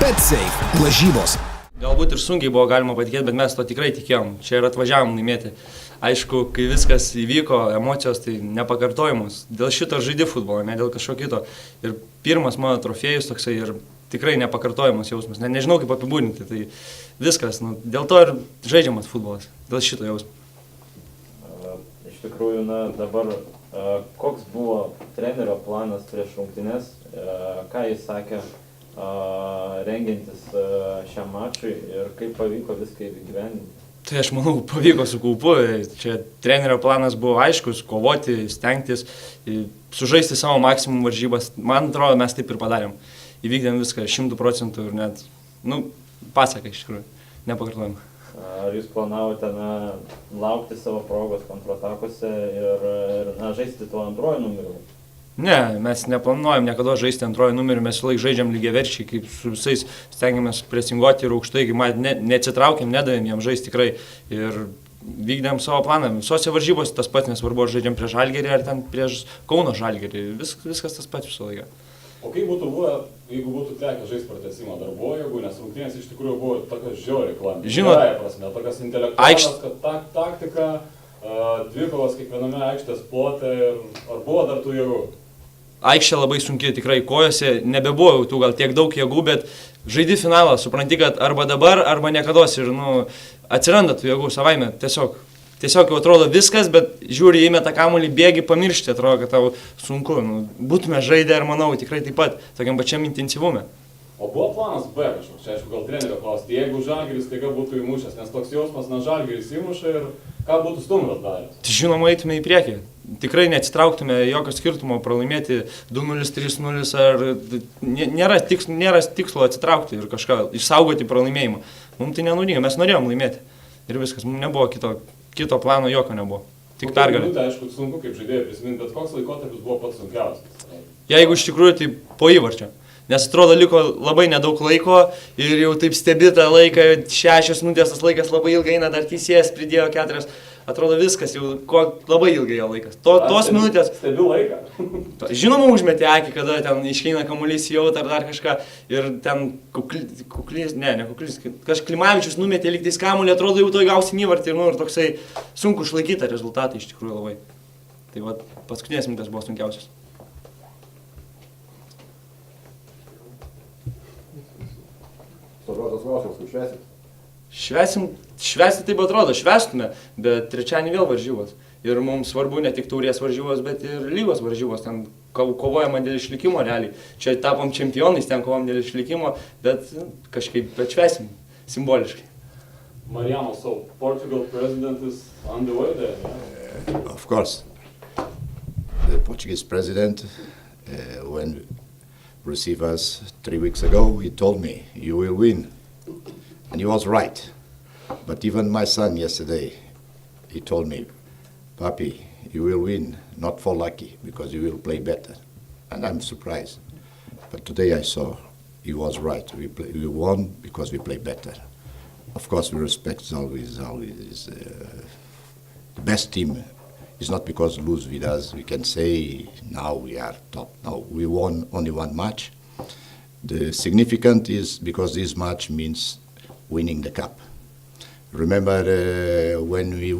BetSafe lažybos. Galbūt ir sunkiai buvo galima patikėti, bet mes to tikrai tikėjom. Čia ir atvažiavom laimėti. Aišku, kai viskas įvyko, emocijos tai nepakartojimus. Dėl šito žaidži futbolo, ne dėl kažko kito. Ir pirmas mano trofėjus toksai ir tikrai nepakartojimas jausmas. Nežinau kaip apibūdinti. Tai viskas. Dėl to ir žaidžiamas futbolas. Dėl šito jausmo. Iš tikrųjų, dabar koks buvo trenerio planas prieš rungtynes, ką jis sakė rengiantis šiam mačui ir kaip pavyko viską įgyvendinti? Tai aš manau, pavyko su kaupu. Čia trenerio planas buvo aiškus, kovoti, stengtis, sužaisti savo maksimum varžybas. Man atrodo, mes taip ir padarėm. Įvykdėm viską 100% ir net, pasakai iš tikrųjų, nepakartojom. Ar jūs planavote laukti savo progos kontratakose ir žaisti tuo antruoju numeriu? Ne, mes neplanuojam niekada žaisti antrojo numeriu, mes laik žaidžiam lygiaverčiai, kaip su visais stengiamės presinguoti ir aukštai, kaip neatsitraukiam, nedavėm jam žaisti tikrai ir vykdėm savo planą. Visose varžybose tas pats, nesvarbu, ar žaidžiam prieš Žalgirį ar ten prieš Kauno Žalgirį, viskas tas pats visą laiką. O kaip būtų buvę, jeigu būtų tekę žaisti pratęsimo darbo jėgų, nes rungtynės iš tikrųjų buvo tokios žiauriai klampi. Žinot, tokios intelektualios, kad taktika, dvikovas kiekviename aikštės plote, ar buvo dar tų jėgų? Aikštė labai sunki, tikrai kojose nebebuvo tų gal tiek daug jėgų, bet žaidi finalą, supranti, kad arba dabar, arba niekados ir atsiranda tų jėgų savaime, tiesiog jau atrodo viskas, bet žiūri, įmeta kamuolį, bėgi, pamiršti, atrodo, kad tau sunku, būtume žaidę ir manau tikrai taip pat, tokiam pačiam intensyvume. O buvo planas B kažkoks, čia aišku gal trenerio klausti, jeigu Žalgiris taiga būtų įmušęs, nes toks jausmas, Žalgiris įmuša ir ką būtų Stumbras daręs? Tai žinoma, eitume į priekį. Tikrai neatsitrauktume jokio skirtumo pralaimėti 2-0, 3-0 ar nėra tikslo atsitraukti ir kažką išsaugoti pralaimėjimą. Mums tai nenaudinga, mes norėjom laimėti ir viskas, mums nebuvo kito plano, jokio nebuvo. Tik pergalė. Aišku, sunku kaip žaidėjai prisiminti, bet koks laikotarpis buvo pats sunkiausias? Jeigu iš tikrųjų tai po įvarčio. Nes atrodo liko labai nedaug laiko ir jau taip stebi tą laiką, 6 minutės tas laikas labai ilgai eina, dar teisėjas pridėjo 4, atrodo viskas jau labai ilgai jo laikas. Tos minutės... Stebiu laiką. Žinoma, užmetė akį, kada ten iškeina kamuolys jau ar dar kažką ir ten Klimavičius numetė lygtais kamuolį, atrodo jau to gausim įvartį ir toksai sunku išlaikyti rezultatą iš tikrųjų labai. Tai va, paskutinės minutės buvo sunkiausios. Svarbiausias klausimas, kaip švęsit? Švęsti taip atrodo, švęstume, bet trečiadienį vėl varžybos. Ir mums svarbu ne tik taurės varžybos, bet ir lygos varžybos. Ten kovojama dėl išlikimo realiai. Čia tapom čempionais, ten kovom dėl išlikimo, bet kažkaip švęsim simboliškai. Mariano, so Portugal president is on the way there? Of course. The Portuguese president, when received us 3 weeks ago, he told me, you will win. And he was right. But even my son yesterday, he told me, Papi, you will win, not for lucky, because you will play better. And I'm surprised. But today I saw he was right. We won because we play better. Of course, we respect always the best team. It's not because lose with us, we can say now we are top. No, we won only one match. The significant is because this match means winning the cup. Remember when we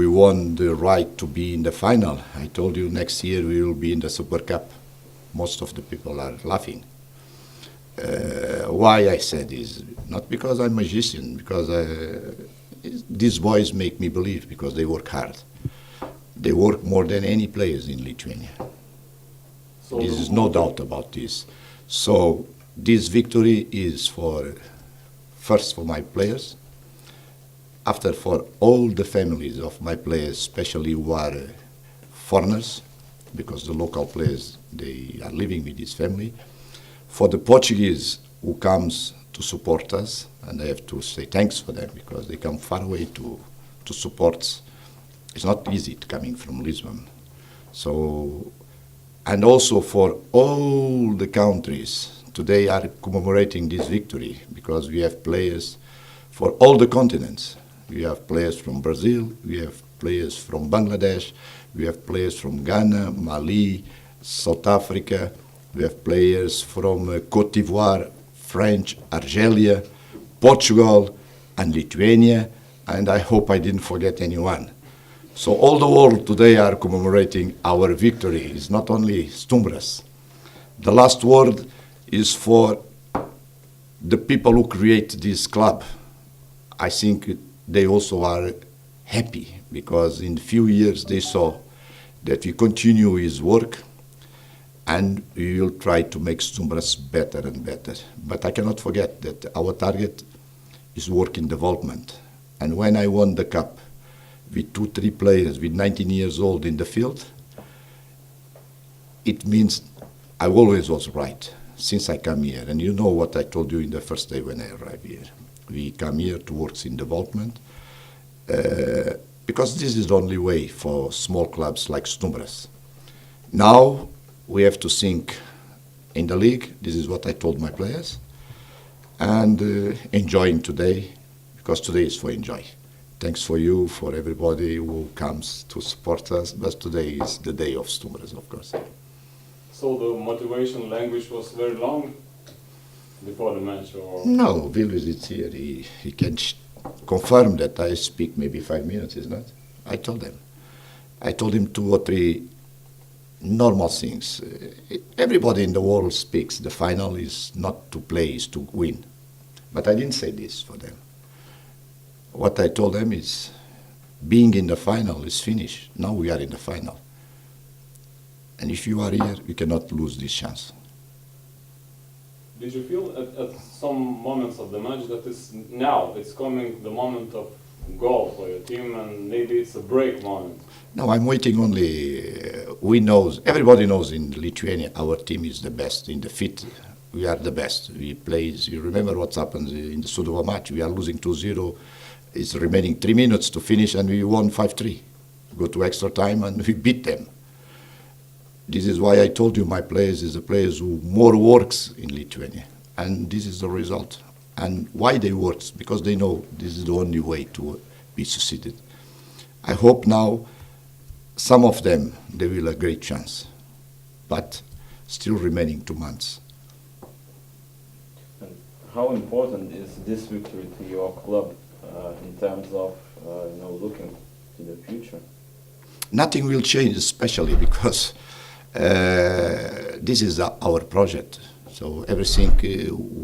won the right to be in the final, I told you next year we will be in the Super Cup. Most of the people are laughing. Why I said this? Not because I'm a magician, because these boys make me believe because they work hard. They work more than any players in Lithuania. So there is no doubt about this. So this victory is first for my players, after for all the families of my players, especially who are foreigners, because the local players, they are living with this family, for the Portuguese who comes to support us, and I have to say thanks for them because they come far away to support. It's not easy coming from Lisbon. So, and also for all the countries, today are commemorating this victory because we have players for all the continents. We have players from Brazil, we have players from Bangladesh, we have players from Ghana, Mali, South Africa, we have players from Cote d'Ivoire, French, Algeria, Portugal, and Lithuania, and I hope I didn't forget anyone. So all the world today are commemorating our victory. It's not only Stumbras. The last word is for the people who create this club. I think they also are happy because in a few years they saw that we continue his work and we will try to make Stumbras better and better. But I cannot forget that our target is work in development. And when I won the cup with 2-3 players with 19 years old in the field, it means I always was right since I come here. And you know what I told you in the first day when I arrived here. We come here to work in development because this is the only way for small clubs like Stumbras. Now we have to think in the league. This is what I told my players. And enjoying today, because today is for enjoy. Thanks for you, for everybody who comes to support us. But today is the day of Stumbras, of course. So the motivation language was very long before the match, or? No, Vilvis is here. He can confirm that I speak maybe 5 minutes, is not? I told him. I told him 2 or 3 normal things. Everybody in the world speaks. The final is not to play, is to win. But I didn't say this for them. What I told them is, being in the final is finished. Now we are in the final. And if you are here, you cannot lose this chance. Did you feel at some moments of the match that it's coming the moment of goal for your team and maybe it's a break moment? No, I'm waiting only. Everybody knows in Lithuania our team is the best. In the fit, we are the best. We play, you remember what happened in the Sudova match. We are losing 2-0. It's remaining 3 minutes to finish and we won 5-3. Go to extra time and we beat them. This is why I told you my players is the players who more works in Lithuania. And this is the result. And why they work? Because they know this is the only way to be succeeded. I hope now some of them, they will have a great chance. But still remaining 2 months. And how important is this victory to your club in terms of looking to the future? Nothing will change, especially because this is our project. So everything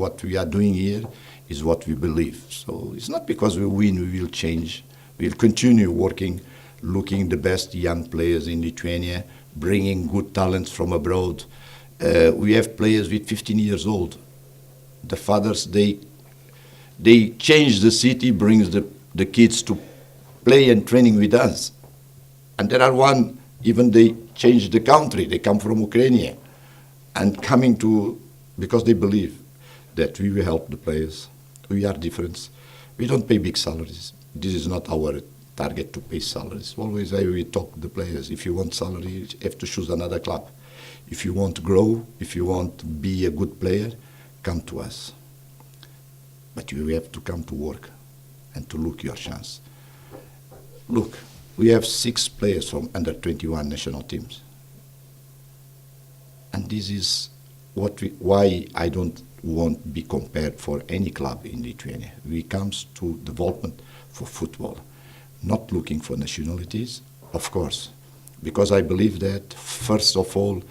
what we are doing here is what we believe. So it's not because we win we will change. We'll continue working, looking the best young players in Lithuania, bringing good talents from abroad. We have players with 15 years old. The fathers, they change the city, brings the kids to play and training with us. And there are one, even they change the country. They come from Ukraine and coming to, because they believe that we will help the players. We are different. We don't pay big salaries. This is not our target to pay salaries. Always we talk to the players. If you want salary, you have to choose another club. If you want to grow, if you want to be a good player, come to us. But you have to come to work and to look your chance. Look, we have 6 players from under 21 national teams. And this is why I don't want to be compared for any club in Lithuania. We come to development for football, not looking for nationalities, of course, because I believe that first of all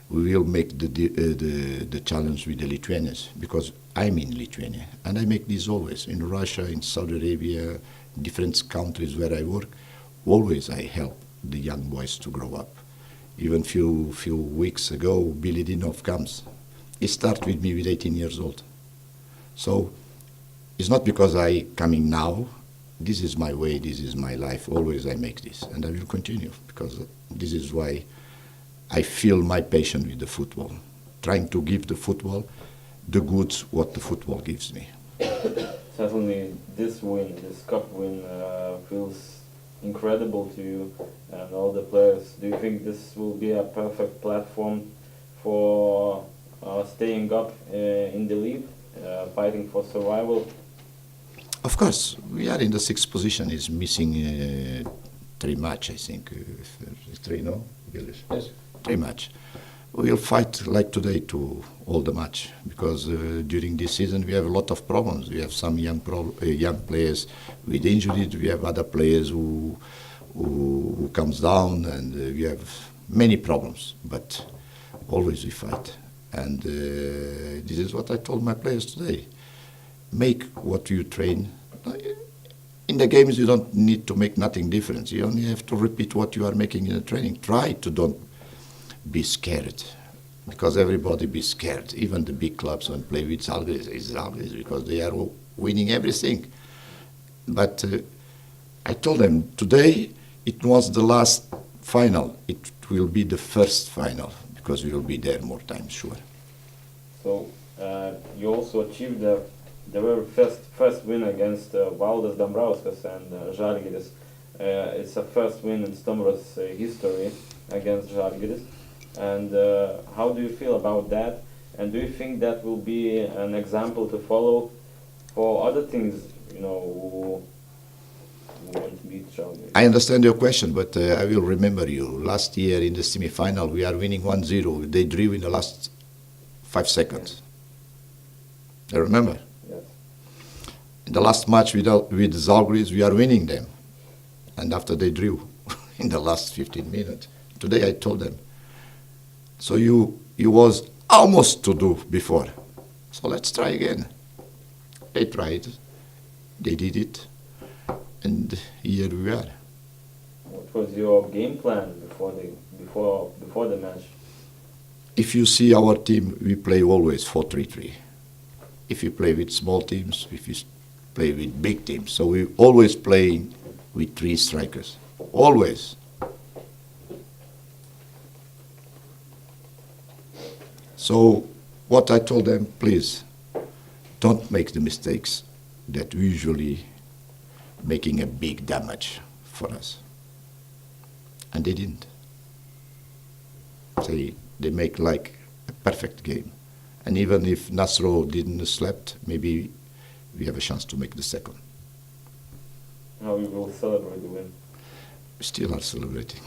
we will make the challenge with the Lithuanians, because I'm in Lithuania and I make this always in Russia, in Saudi Arabia, different countries where I work. Always I help the young boys to grow up. Even few weeks ago, Billy Dinov comes. He started with me with 18 years old. So it's not because I coming now. This is my way, this is my life. Always I make this, and I will continue, because this is why I feel my passion with the football, trying to give the football the goods what the football gives me. Certainly this win, this cup win, feels incredible to you and all the players. Do you think this will be a perfect platform for staying up in the league, fighting for survival? Of course, we are in the 6th position. Is missing 3 matches, I think. 3, no? Yes. 3 matches. we'll fight like today to all the match, because during this season we have a lot of problems. We have some young players with injuries. We have other players who comes down, and we have many problems. But always we fight, and this is what I told my players today. Make what you train. In the games, you don't need to make nothing different. You only have to repeat what you are making in the training. Try to don't be scared, because everybody be scared. Even the big clubs when play with Zalgiris, it's Zalgiris because they are winning everything. But I told them today it was the last final. It will be the first final because we will be there more times, sure. So you also achieved the very first win against Valdas Dambrauskas and Žalgiris. It's a first win in Stumbras history against Žalgiris. And how do you feel about that? And do you think that will be an example to follow for other things, you know, who want to beat Žalgiris? I understand your question, but I will remember you. Last year in the semi-final, we are winning 1-0. They drew in the last 5 seconds. I remember. Yes. In the last match with Zalgiris, we are winning them. And after they drew in the last 15 minutes. Today I told them, so you was almost to do before. So let's try again. They tried. They did it. And here we are. What was your game plan before the match? If you see our team, we play always 4-3-3. If you play with small teams, if you play with big teams. So we always play with 3 strikers. Always. So what I told them, please, don't make the mistakes that usually making a big damage for us. And they didn't. They make like a perfect game. And even if Nasro didn't slept, maybe we have a chance to make the second. How you will celebrate the win? We still are celebrating.